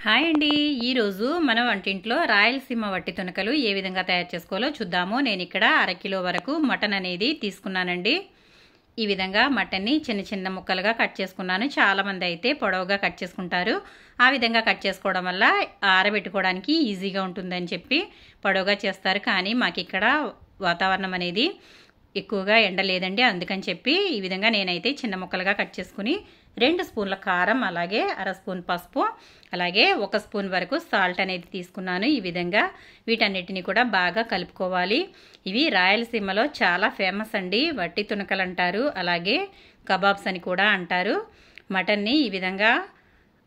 Hi అండి, ఈరోజు మన వంటింట్లో రాయలసీమ వట్టి తునకలు ఏ విధంగా తయారు చేసుకోవాలో చూద్దాము. నేను ఇక్కడ 1/2 కిలో వరకు మటన్ అనేది తీసుకున్నానండి. ఈ విధంగా మటన్ని చిన్న చిన్న ముక్కలుగా కట్ చేసుకున్నాను. చాలామంది అయితే పొడవుగా కట్ చేసుకుంటారు. ఆ విధంగా కట్ చేసుకోవడం వల్ల ఆరబెట్టుకోవడానికి ఈజీగా ఉంటుందని చెప్పి పొడవుగా చేస్తారు. కానీ మాకు ఇక్కడ వాతావరణం అనేది ఎక్కువగా ఎండ లేదండి, అందుకని చెప్పి ఈ విధంగా నేనైతే చిన్న ముక్కలుగా కట్ చేసుకుని 2 స్పూన్ల కారం, అలాగే 1/2 స్పూన్ పసుపు, అలాగే 1 స్పూన్ వరకు సాల్ట్ అనేది తీసుకున్నాను. ఈ విధంగా వీటన్నిటిని కూడా బాగా కలుపుకోవాలి. ఇవి రాయలసీమలో చాలా ఫేమస్ అండి, వట్టి తునకలు అంటారు, అలాగే కబాబ్స్ అని కూడా అంటారు. మటన్ని ఈ విధంగా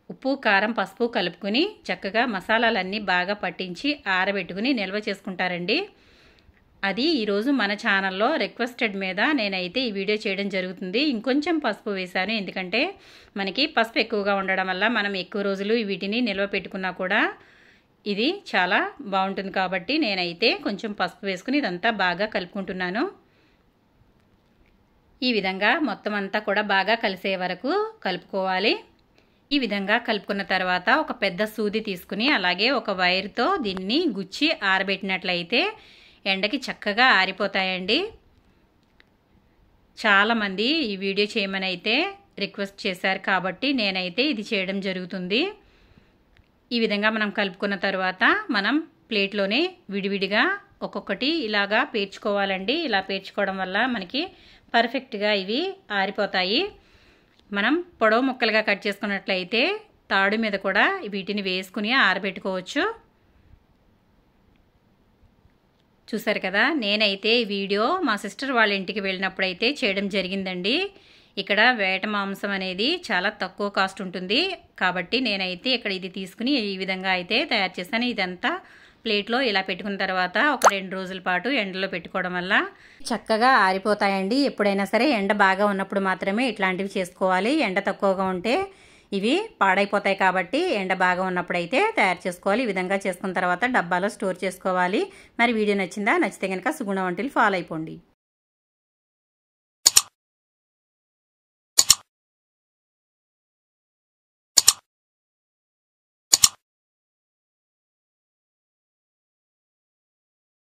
ఉప్పు, కారం, పసుపు కలుపుకుని చక్కగా మసాలాలన్నీ బాగా పట్టించి ఆరబెట్టుకుని నిల్వ చేసుకుంటారండి. అది ఈరోజు మన ఛానల్లో రిక్వెస్టెడ్ మీద నేనైతే ఈ వీడియో చేయడం జరుగుతుంది. ఇంకొంచెం పసుపు వేశాను, ఎందుకంటే మనకి పసుపు ఎక్కువగా ఉండడం వల్ల మనం ఎక్కువ రోజులు వీటిని నిల్వ పెట్టుకున్నా కూడా ఇది చాలా బాగుంటుంది. కాబట్టి నేనైతే కొంచెం పసుపు వేసుకుని ఇదంతా బాగా కలుపుకుంటున్నాను. ఈ విధంగా మొత్తం అంతా కూడా బాగా కలిసే వరకు కలుపుకోవాలి. ఈ విధంగా కలుపుకున్న తర్వాత ఒక పెద్ద సూది తీసుకుని అలాగే ఒక వైర్తో దీన్ని గుచ్చి ఆరబెట్టినట్లయితే ఎండకి చక్కగా ఆరిపోతాయండి. చాలామంది ఈ వీడియో చేయమని అయితే రిక్వెస్ట్ చేశారు, కాబట్టి నేనైతే ఇది చేయడం జరుగుతుంది. ఈ విధంగా మనం కలుపుకున్న తర్వాత మనం ప్లేట్లోనే విడివిడిగా ఒక్కొక్కటి ఇలాగా పేర్చుకోవాలండి. ఇలా పేర్చుకోవడం వల్ల మనకి పర్ఫెక్ట్గా ఇవి ఆరిపోతాయి. మనం పొడవు ముక్కలుగా కట్ చేసుకున్నట్లయితే తాడు మీద కూడా వీటిని వేసుకుని ఆరబెట్టుకోవచ్చు. చూసారు కదా, నేనైతే ఈ వీడియో మా సిస్టర్ వాళ్ళ ఇంటికి వెళ్ళినప్పుడైతే చేయడం జరిగిందండి. ఇక్కడ వేట మాంసం అనేది చాలా తక్కువ కాస్ట్ ఉంటుంది, కాబట్టి నేనైతే ఇక్కడ ఇది తీసుకుని ఈ విధంగా అయితే తయారు చేశాను. ఇదంతా ప్లేట్లో ఇలా పెట్టుకున్న తర్వాత ఒక 2 రోజుల పాటు ఎండలో పెట్టుకోవడం వల్ల చక్కగా ఆరిపోతాయండి. ఎప్పుడైనా సరే ఎండ బాగా ఉన్నప్పుడు మాత్రమే ఇట్లాంటివి చేసుకోవాలి. ఎండ తక్కువగా ఉంటే ఇవి పాడైపోతాయి, కాబట్టి ఎండ బాగా ఉన్నప్పుడైతే తయారు చేసుకోవాలి. ఈ విధంగా చేసుకున్న తర్వాత డబ్బాలో స్టోర్ చేసుకోవాలి. మరి వీడియో నచ్చిందా? నచ్చితే కనుక సుగుణ వంటలు ఫాలో అయిపోండి.